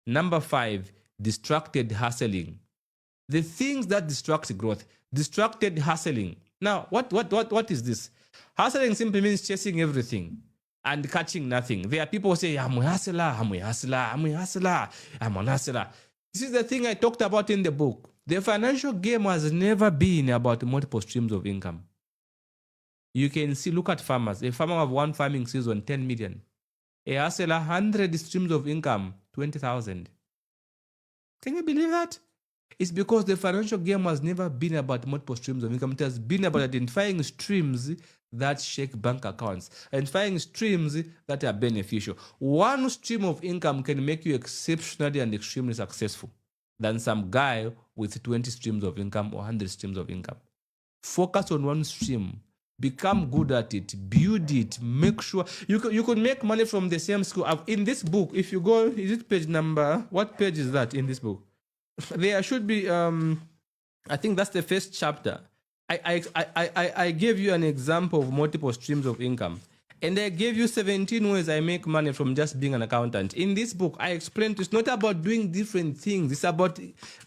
Number 5, distracted hustling. The things that distract growth, distracted hustling. Now, what is this? Hustling simply means chasing everything and catching nothing. There are people who say, I'm a hustler, I'm a hustler, I'm a hustler, I'm a hustler. This is the thing I talked about in the book. The financial game has never been about multiple streams of income. You can see, look at farmers. A farmer of one farming season, 10 million. A hustler, 100 streams of income, 20,000. Can you believe that? It's because the financial game has never been about multiple streams of income. It has been about identifying streams that shake bank accounts, identifying streams that are beneficial. One stream of income can make you exceptionally and extremely successful than some guy with 20 streams of income or 100 streams of income. Focus on one stream. Become good at it. Build it. Make sure you could make money from the same school. In this book, if you go, is it page number? What page is that in this book? There should be. I think that's the first chapter. I gave you an example of multiple streams of income. And I gave you 17 ways I make money from just being an accountant. In this book, I explained it's not about doing different things. It's about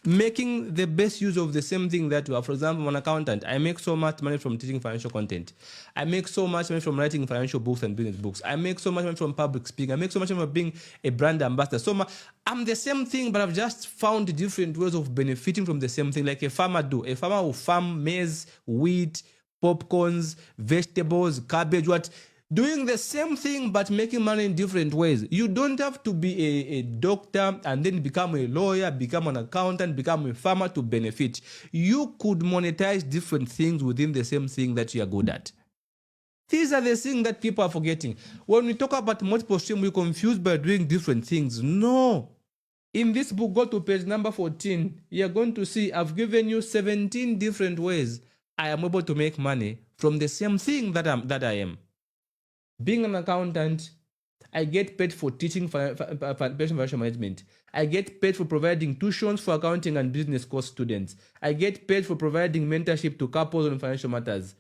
making the best use of the same thing that you are. For example, I'm an accountant. I make so much money from teaching financial content. I make so much money from writing financial books and business books. I make so much money from public speaking. I make so much money from being a brand ambassador. So I'm the same thing, but I've just found different ways of benefiting from the same thing, like a farmer do. A farmer will farm maize, wheat, popcorns, vegetables, cabbage, doing the same thing but making money in different ways. You don't have to be a doctor and then become a lawyer, become an accountant, become a farmer to benefit. You could monetize different things within the same thing that you are good at. These are the things that people are forgetting. When we talk about multiple streams, we're confused by doing different things. No. In this book, go to page number 14. You're going to see I've given you 17 different ways I am able to make money from the same thing that I am. Being an accountant, I get paid for teaching financial management. I get paid for providing tuitions for accounting and business course students. I get paid for providing mentorship to couples on financial matters.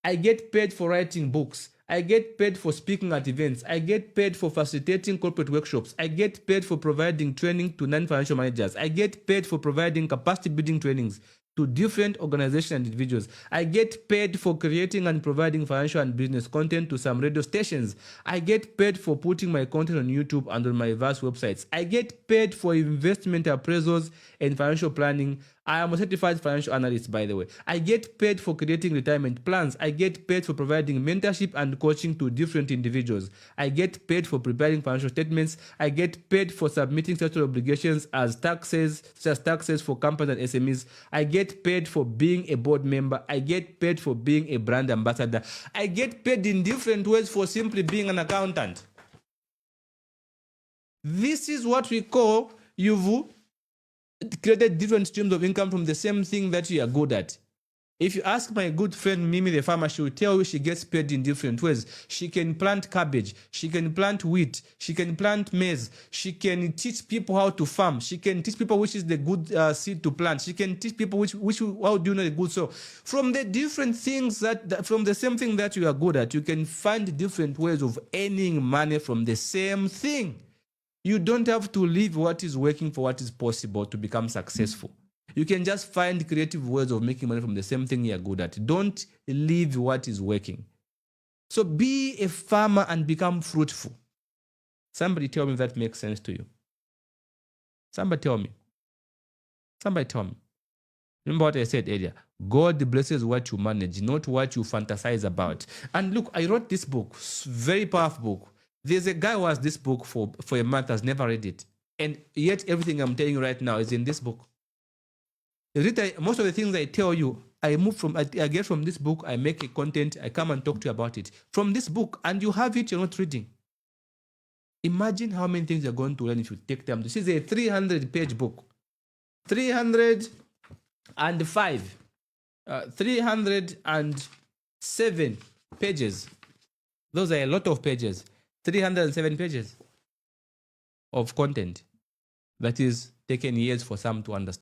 I get paid for writing books. I get paid for speaking at events. I get paid for facilitating corporate workshops. I get paid for providing training to non-financial managers. I get paid for providing capacity building trainings to different organizations and individuals. I get paid for creating and providing financial and business content to some radio stations. I get paid for putting my content on YouTube and on my vast websites. I get paid for investment appraisals and financial planning. I am a certified financial analyst, by the way. I get paid for creating retirement plans. I get paid for providing mentorship and coaching to different individuals. I get paid for preparing financial statements. I get paid for submitting statutory obligations as taxes, such as taxes for companies and SMEs. I get paid for being a board member. I get paid for being a brand ambassador. I get paid in different ways for simply being an accountant. This is what we call you've created different streams of income from the same thing that you are good at. If you ask my good friend Mimi the farmer, she will tell you she gets paid in different ways. She can plant cabbage, she can plant wheat, she can plant maize, she can teach people how to farm, she can teach people which is the good seed to plant, she can teach people which how do you know the good soil. From the different things from the same thing that you are good at, you can find different ways of earning money from the same thing. You don't have to leave what is working for what is possible to become successful. You can just find creative ways of making money from the same thing you're good at. Don't leave what is working. So be a farmer and become fruitful. Somebody tell me if that makes sense to you. Somebody tell me. Remember what I said earlier. God blesses what you manage, not what you fantasize about. And look, I wrote this book, very powerful book. There's a guy who has this book for a month, has never read it. And yet everything I'm telling you right now is in this book. Most of the things I tell you, I get from this book, I make a content, I come and talk to you about it. From this book, and you have it, you're not reading. Imagine how many things you're going to learn if you take time. This is a 300-page book. 307 pages. Those are a lot of pages. 307 pages of content that is taken years for some to understand.